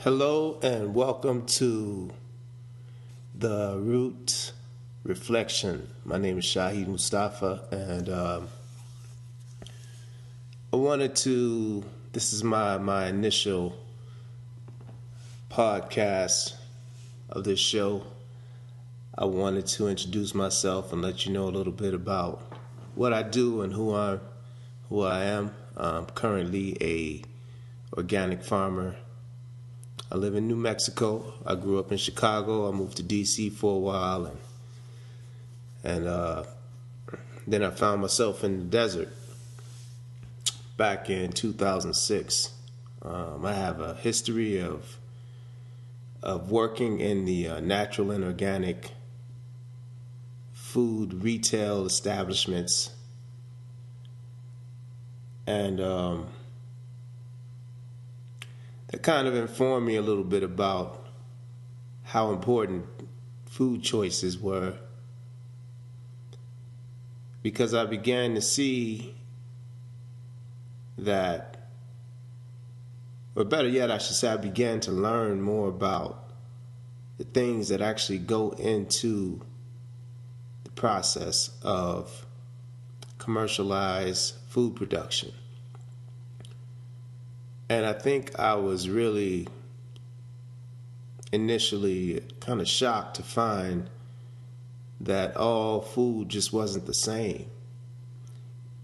Hello and welcome to the Root Reflection. My name is Shahid Mustafa, and this is my initial podcast of this show. I wanted to introduce myself and let you know a little bit about what I do and who I am. I'm currently a organic farmer. I live in New Mexico. I grew up in Chicago. I moved to D.C. for a while, and then I found myself in the desert back in 2006. I have a history of working in the natural and organic food retail establishments, and that kind of informed me a little bit about how important food choices were, because I began to see that, or better yet, I should say, I began to learn more about the things that actually go into the process of commercialized food production. And I think I was really initially kind of shocked to find that all food just wasn't the same,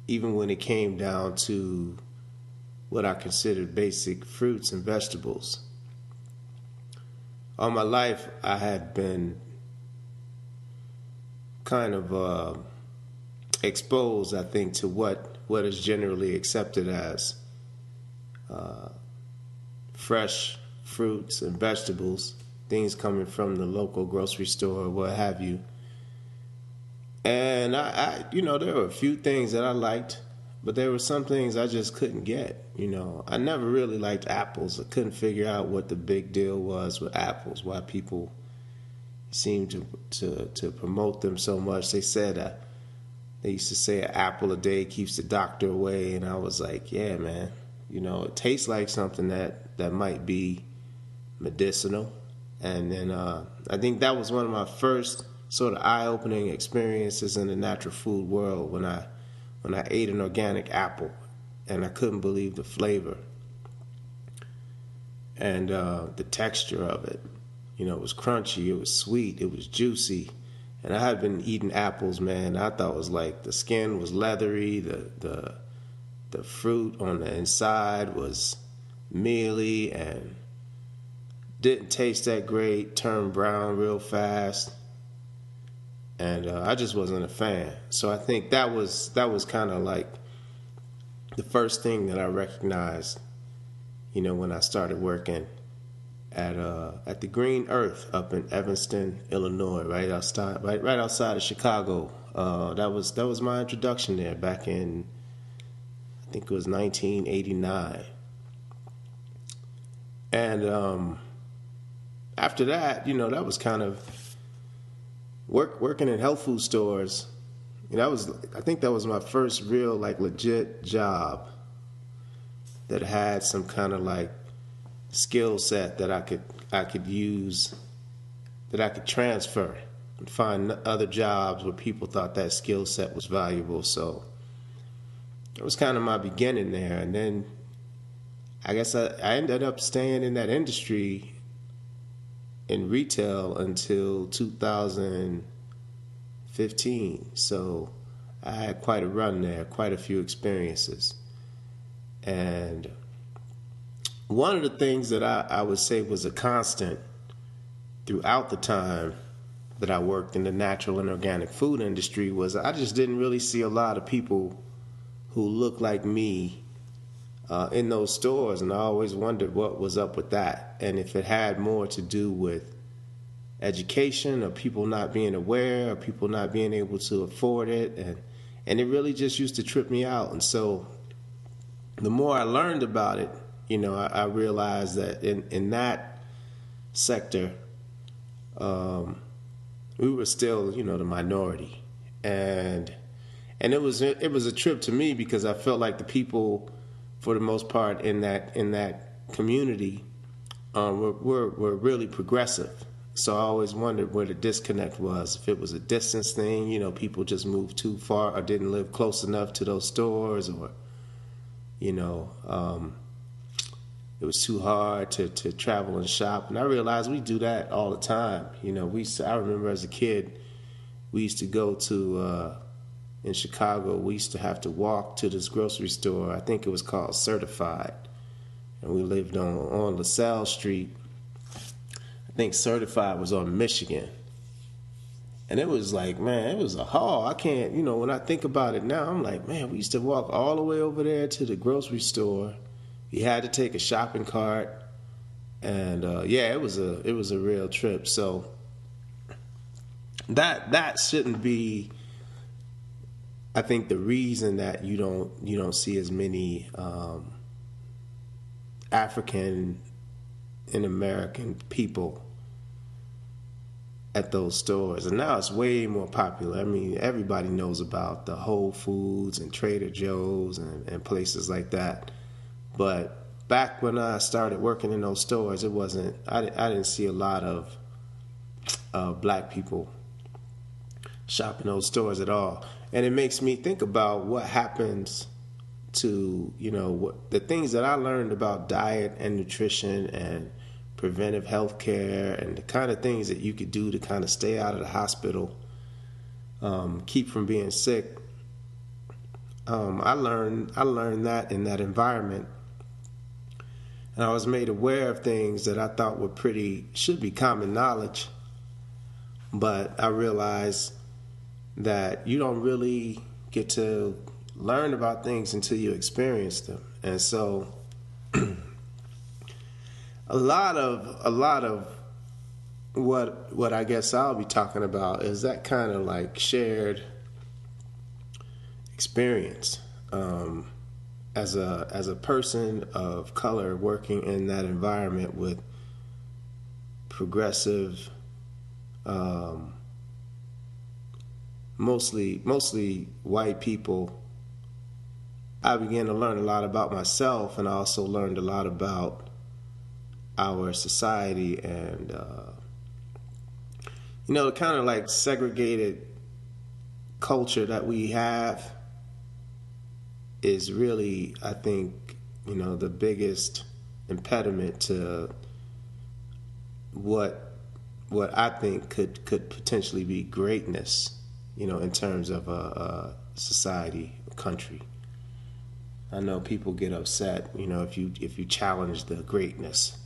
even when it came down to what I considered basic fruits and vegetables. All my life, I had been kind of exposed, I think, to what is generally accepted as fresh fruits and vegetables, things coming from the local grocery store or what have you. And I there were a few things that I liked, but there were some things I just couldn't get. I never really liked apples. I couldn't figure out what the big deal was with apples, why people seemed to promote them so much. They said they used to say an apple a day keeps the doctor away, and I was like, yeah, man. It tastes like something that might be medicinal. And then I think that was one of my first sort of eye-opening experiences in the natural food world when I ate an organic apple, and I couldn't believe the flavor and the texture of it. It was crunchy, it was sweet, it was juicy. And I had been eating apples, man. I thought it was like the skin was leathery, the fruit on the inside was mealy and didn't taste that great, turned brown real fast, and I just wasn't a fan. So I think that was kind of like the first thing that I recognized, when I started working at the Green Earth up in Evanston, Illinois, right outside of Chicago. That was my introduction there back in, I think it was 1989. And after that, that was kind of working in health food stores. I think that was my first real, legit job that had some kind of skill set that I could use, that I could transfer and find other jobs where people thought that skill set was valuable. So it was kind of my beginning there. And then I guess I ended up staying in that industry in retail until 2015. So I had quite a run there, quite a few experiences. And one of the things that I would say was a constant throughout the time that I worked in the natural and organic food industry was I just didn't really see a lot of people who looked like me in those stores, and I always wondered what was up with that, and if it had more to do with education or people not being aware or people not being able to afford it, and it really just used to trip me out. And so the more I learned about it, I realized that in that sector, we were still, the minority, and it was a trip to me because I felt like the people, for the most part, in that community were really progressive. So I always wondered where the disconnect was. If it was a distance thing, people just moved too far or didn't live close enough to those stores, or you know, it was too hard to travel and shop. And I realized we do that all the time. I remember as a kid, we used to go to in Chicago. We used to have to walk to this grocery store. I think it was called Certified, and we lived on LaSalle Street. I think Certified was on Michigan. And it was like, man, it was a haul. I can't, when I think about it now, I'm like, man, we used to walk all the way over there to the grocery store. You had to take a shopping cart. And it was a real trip. So that shouldn't be, I think, the reason that you don't see as many African and American people at those stores. And now it's way more popular. I mean, everybody knows about the Whole Foods and Trader Joe's and places like that. But back when I started working in those stores, I didn't see a lot of black people shop in those stores at all. And it makes me think about what happens to, the things that I learned about diet and nutrition and preventive health care and the kind of things that you could do to kind of stay out of the hospital, keep from being sick. I learned that in that environment. And I was made aware of things that I thought should be common knowledge. But I realized that you don't really get to learn about things until you experience them. And so a lot of what I guess I'll be talking about is that kind of like shared experience as a person of color working in that environment with progressive, mostly white people. I began to learn a lot about myself, and I also learned a lot about our society and the kind of like segregated culture that we have is really, I think, the biggest impediment to what I think could potentially be greatness, in terms of a society, a country. I know people get upset, if you challenge the greatness,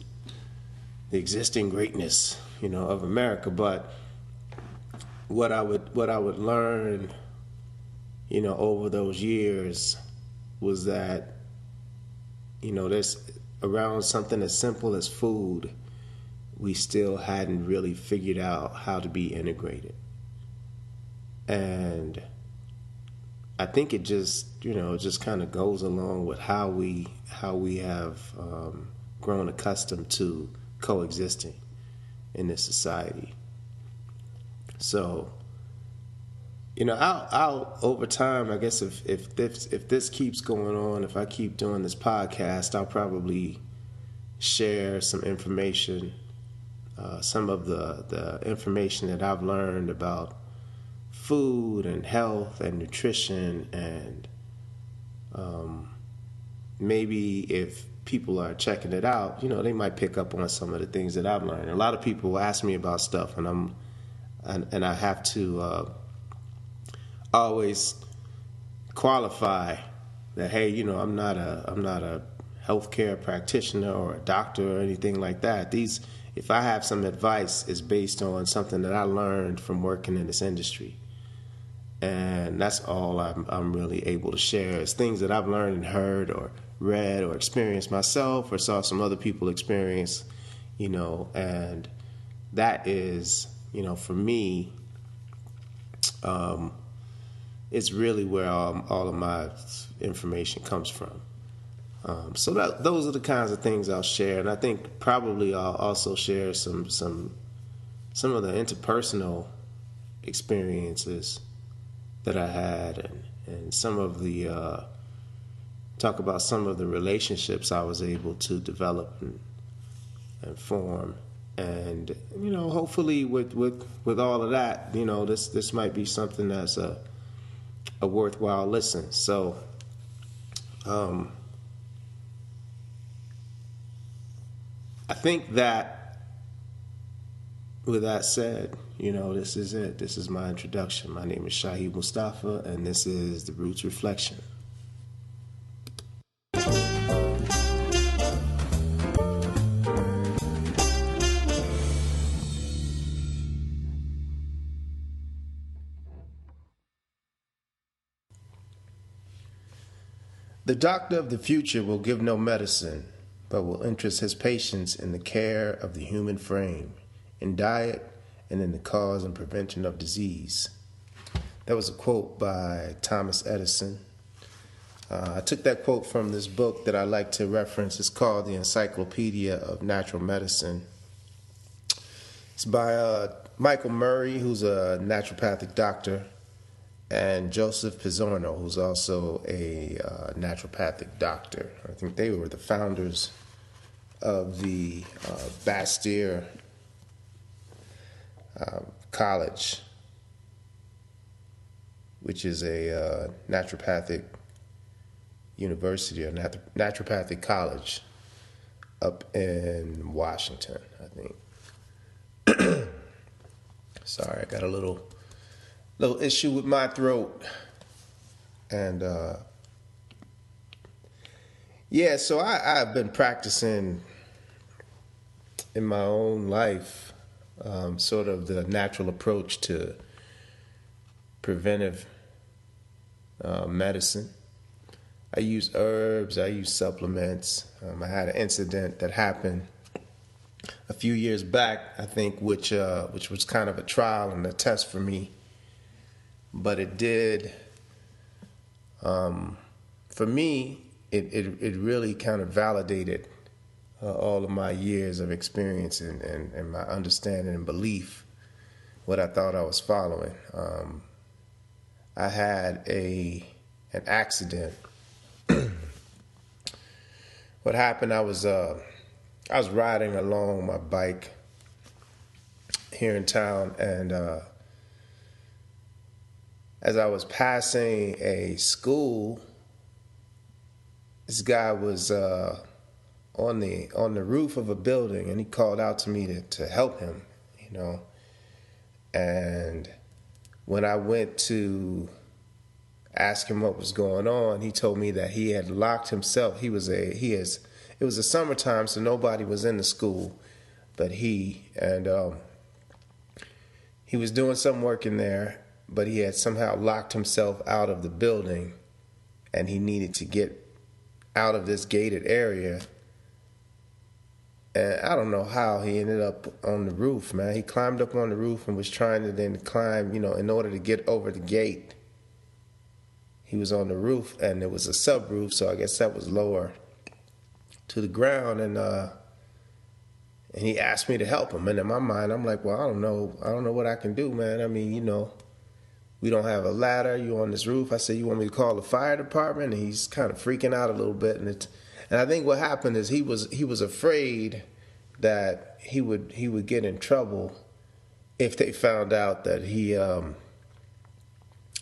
the existing greatness, of America. But what I would learn, over those years was that, there's around something as simple as food, we still hadn't really figured out how to be integrated. And I think it just kind of goes along with how we have grown accustomed to coexisting in this society. So, I'll over time, I guess if this keeps going on, if I keep doing this podcast, I'll probably share some information, some of the information that I've learned about food and health and nutrition, and maybe if people are checking it out, they might pick up on some of the things that I've learned. A lot of people ask me about stuff, and I have to always qualify that, hey, I'm not a healthcare practitioner or a doctor or anything like that. If I have some advice, it's based on something that I learned from working in this industry. And that's all I'm really able to share, is things that I've learned and heard or read or experienced myself or saw some other people experience, and that is, for me, it's really where all of my information comes from. So those are the kinds of things I'll share, and I think probably I'll also share some of the interpersonal experiences that I had, and some of the talk about some of the relationships I was able to develop and form. And hopefully with all of that, this might be something that's a worthwhile listen. So I think that with that said, this is it. This is my introduction. My name is Shahid Mustafa, and this is The Roots Reflection. The doctor of the future will give no medicine, but will interest his patients in the care of the human frame, in diet, and in the cause and prevention of disease. That was a quote by Thomas Edison. I took that quote from this book that I like to reference. It's called The Encyclopedia of Natural Medicine. It's by Michael Murray, who's a naturopathic doctor, and Joseph Pizzorno, who's also a naturopathic doctor. I think they were the founders of the Bastyr College, which is a naturopathic university or naturopathic college up in Washington, I think. Sorry, I got a little issue with my throat. And so I've been practicing in my own life sort of the natural approach to preventive medicine. I use herbs, I use supplements. I had an incident that happened a few years back, I think, which was kind of a trial and a test for me. But it did, for me, it really kind of validated all of my years of experience and my understanding and belief, what I thought I was following. I had an accident. What happened, I was riding along my bike here in town, and as I was passing a school, this guy was on the roof of a building, and he called out to me to help him, And when I went to ask him what was going on, he told me that he had locked himself. It was a summertime, so nobody was in the school, but he was doing some work in there, but he had somehow locked himself out of the building, and he needed to get out of this gated area. And I don't know how he ended up on the roof, man. He climbed up on the roof and was trying to then climb, in order to get over the gate. He was on the roof, and it was a subroof, so I guess that was lower to the ground, and he asked me to help him. And in my mind, I'm like, well, I don't know what I can do, man. I mean, we don't have a ladder. You on this roof. I said, you want me to call the fire department? And he's kind of freaking out a little bit, and I think what happened is he was afraid that he would get in trouble if they found out that he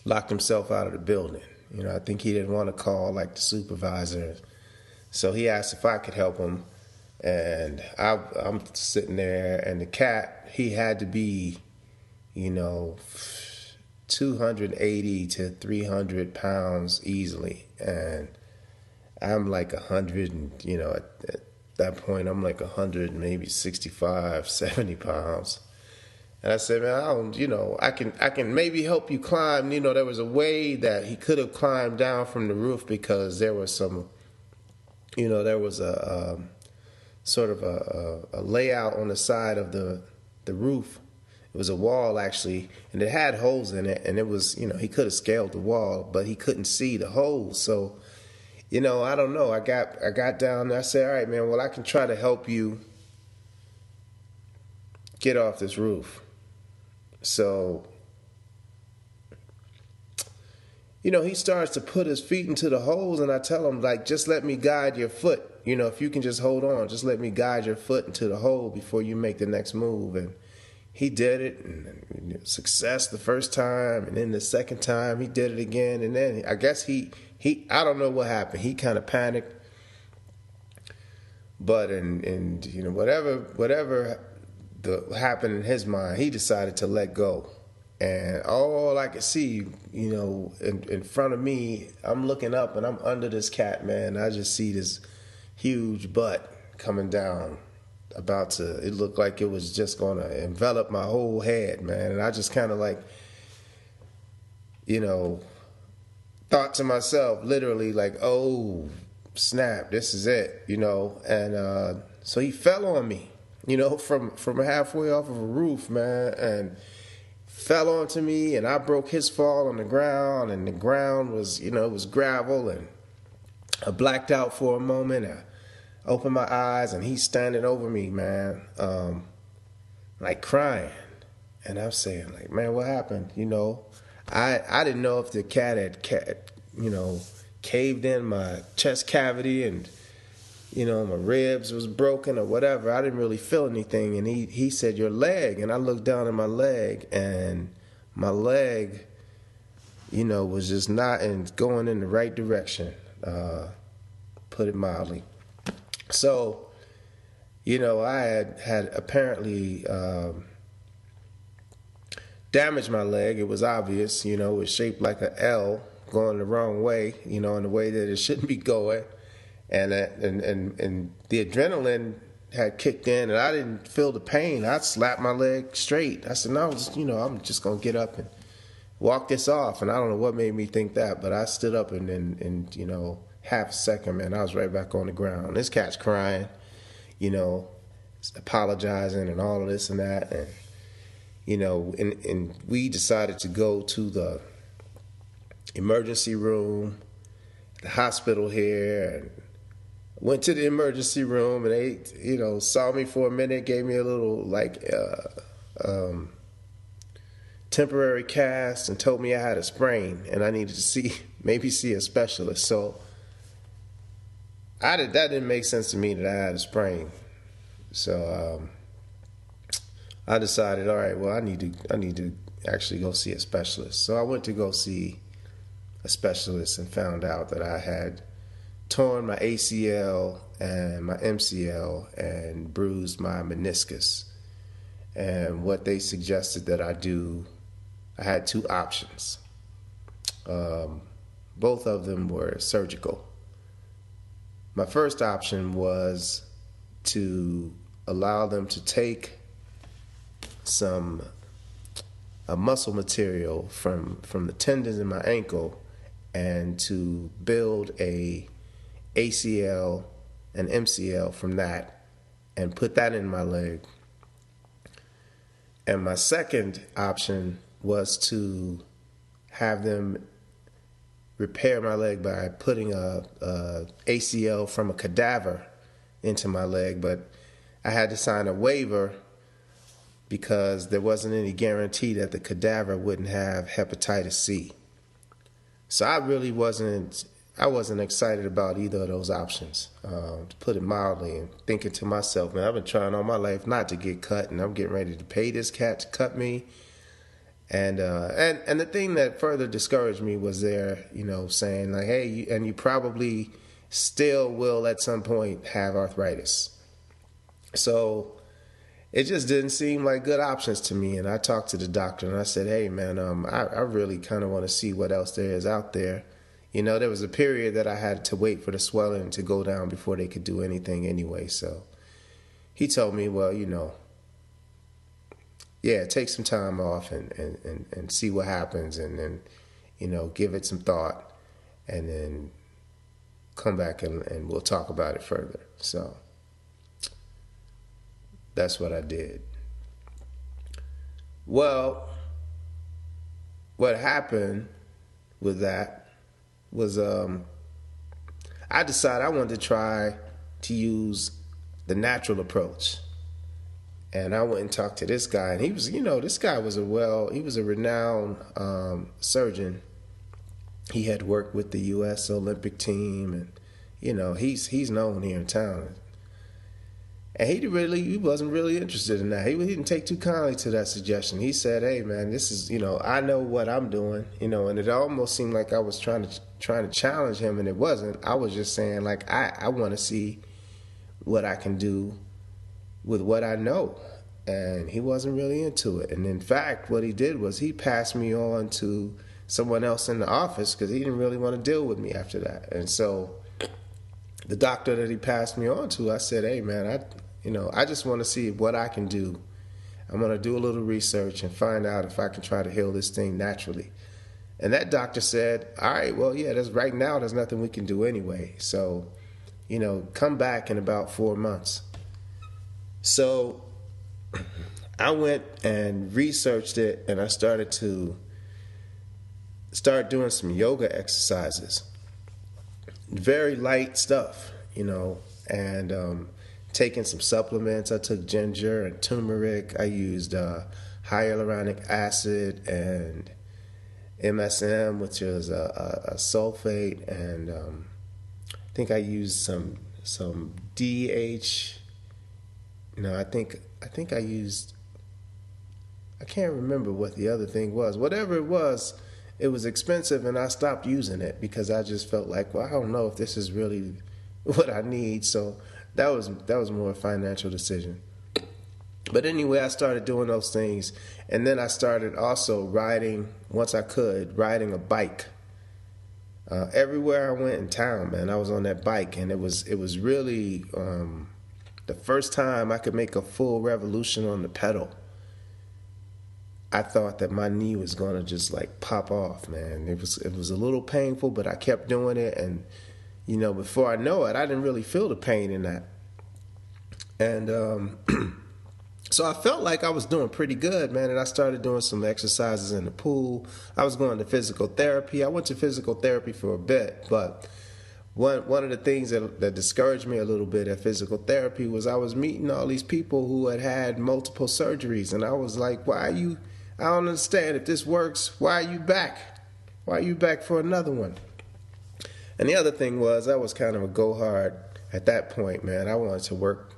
locked himself out of the building. I think he didn't want to call like the supervisor. So he asked if I could help him, and I'm sitting there, and the cat, he had to be, 280 to 300 pounds easily, and I'm like 100, and at that point I'm like 100, maybe 65, 70 pounds. And I said, man, I can maybe help you climb. There was a way that he could have climbed down from the roof, because there was some, there was a sort of a layout on the side of the roof. It was a wall, actually, and it had holes in it, and it was, he could have scaled the wall, but he couldn't see the holes. So, I don't know. I got down there. I said, all right, man, well, I can try to help you get off this roof. So, he starts to put his feet into the holes, and I tell him, like, just let me guide your foot. if you can just hold on, just let me guide your foot into the hole before you make the next move. And he did it, and success the first time, and then the second time he did it again, and then I guess he I don't know what happened. He kind of panicked, but and whatever happened in his mind, he decided to let go. And all I could see, in front of me, I'm looking up and I'm under this cat, man. I just see this huge butt coming down, it looked like it was just going to envelop my whole head, man. And I just kind of like, thought to myself, literally like, oh, snap, this is it, And so he fell on me, from halfway off of a roof, man, and fell onto me, and I broke his fall on the ground, and the ground was, it was gravel, and I blacked out for a moment. I opened my eyes, and he's standing over me, man, like crying. And I'm saying, like, man, what happened? I didn't know if the cat had, caved in my chest cavity, and, my ribs was broken or whatever. I didn't really feel anything. And he said, your leg. And I looked down at my leg, and my leg, was just not going in the right direction, put it mildly. So, I had apparently damaged my leg. It was obvious, it was shaped like an L going the wrong way, in the way that it shouldn't be going. And the adrenaline had kicked in, and I didn't feel the pain. I slapped my leg straight. I said, no, I'm just going to get up and walk this off. And I don't know what made me think that, but I stood up, and half a second, man, I was right back on the ground. This cat's crying, apologizing and all of this and that. And, and we decided to go to the emergency room, the hospital here, and went to the emergency room, and they, saw me for a minute, gave me a little, temporary cast, and told me I had a sprain, and I needed to maybe see a specialist. So that didn't make sense to me that I had a sprain. So I decided, all right, well, I need to actually go see a specialist. So I went to go see a specialist and found out that I had torn my ACL and my MCL and bruised my meniscus. And what they suggested that I do, I had two options. Both of them were surgical. My first option was to allow them to take a muscle material from the tendons in my ankle and to build a ACL and MCL from that and put that in my leg. And my second option was to have them repair my leg by putting a ACL from a cadaver into my leg, but I had to sign a waiver because there wasn't any guarantee that the cadaver wouldn't have hepatitis C. So I really wasn't excited about either of those options, to put it mildly, and thinking to myself, man, I've been trying all my life not to get cut, and I'm getting ready to pay this cat to cut me. And the thing that further discouraged me was saying like, hey, you probably still will at some point have arthritis. So it just didn't seem like good options to me. And I talked to the doctor and I said, hey, man, I really kind of want to see what else there is out there. There was a period that I had to wait for the swelling to go down before they could do anything anyway. So he told me, well, take some time off and see what happens, and then, give it some thought, and then come back and we'll talk about it further. So that's what I did. Well, what happened with that was I decided I wanted to try to use the natural approach. And I went and talked to this guy, and he was, this guy was he was a renowned surgeon. He had worked with the U.S. Olympic team, and, he's known here in town. And he wasn't really interested in that. He didn't take too kindly to that suggestion. He said, "Hey, man, this is, I know what I'm doing, and it almost seemed like I was trying to challenge him, and it wasn't. I was just saying, like, I want to see what I can do with what I know." And he wasn't really into it. And in fact, what he did was he passed me on to someone else in the office because he didn't really want to deal with me after that. And so the doctor that he passed me on to, I said, "Hey, man, I just want to see what I can do. I'm going to do a little research and find out if I can try to heal this thing naturally." And that doctor said, "All right, well, yeah, right now there's nothing we can do anyway. So, come back in about 4 months." So I went and researched it, and I started doing some yoga exercises. Very light stuff, and taking some supplements. I took ginger and turmeric. I used hyaluronic acid and MSM, which is a sulfate, and I think I used some DH. I think I used. I can't remember what the other thing was. Whatever it was expensive, and I stopped using it because I just felt like, well, I don't know if this is really what I need. So that was more a financial decision. But anyway, I started doing those things, and then I started also riding a bike. Everywhere I went in town, man, I was on that bike, and it was really the first time I could make a full revolution on the pedal. I thought that my knee was gonna just like pop off, man. It was a little painful, but I kept doing it, and before I know it, I didn't really feel the pain in that. And so I felt like I was doing pretty good, man, and I started doing some exercises in the pool. I was going to physical therapy. I went to physical therapy for a bit, but one of the things that discouraged me a little bit at physical therapy was I was meeting all these people who had multiple surgeries, and I was like, I don't understand. If this works, why are you back? Why are you back for another one? And the other thing was I was kind of a go hard at that point, man. I wanted to work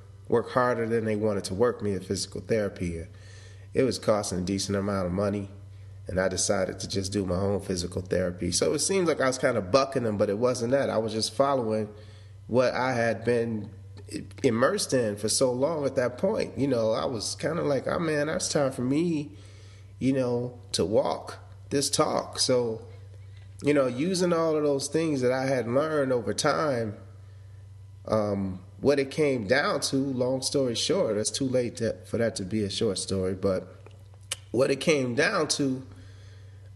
harder than they wanted to work me at physical therapy. It was costing a decent amount of money, and I decided to just do my own physical therapy. So it seems like I was kind of bucking them, but it wasn't that. I was just following what I had been immersed in for so long at that point. I was kind of like, oh, man, it's time for me, to walk this talk. So, using all of those things that I had learned over time, what it came down to, long story short, it's too late for that to be a short story, but what it came down to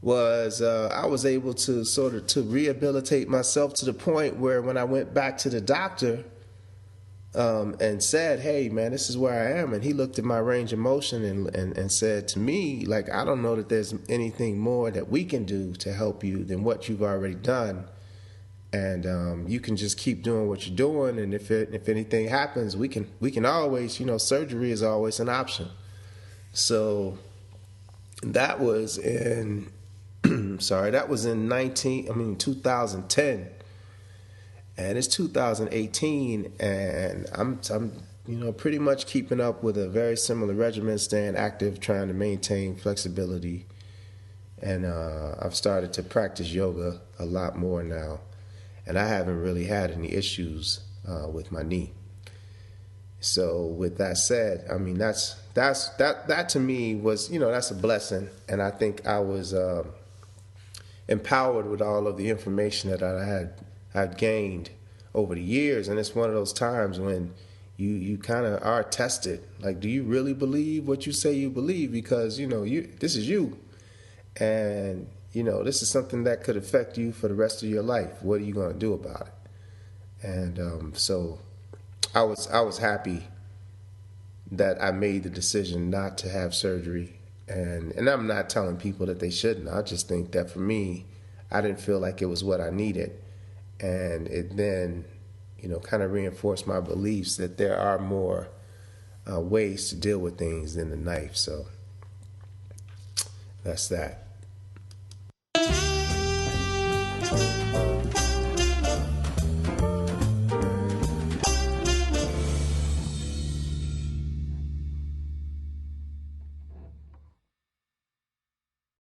was I was able to to rehabilitate myself to the point where when I went back to the doctor and said, "Hey, man, this is where I am," and he looked at my range of motion and said to me, like, "I don't know that there's anything more that we can do to help you than what you've already done. And you can just keep doing what you're doing, and if anything happens, we can always, surgery is always an option." So that was in 2010, and it's 2018, and I'm pretty much keeping up with a very similar regimen, staying active, trying to maintain flexibility, and I've started to practice yoga a lot more now. And I haven't really had any issues with my knee. So with that said, I mean that to me was that's a blessing, and I think I was empowered with all of the information that I'd gained over the years. And it's one of those times when you kind of are tested. Like, do you really believe what you say you believe? Because this is you, and this is something that could affect you for the rest of your life. What are you going to do about it? And so I was happy that I made the decision not to have surgery. And I'm not telling people that they shouldn't. I just think that for me, I didn't feel like it was what I needed. And it then, kind of reinforced my beliefs that there are more ways to deal with things than the knife. So that's that.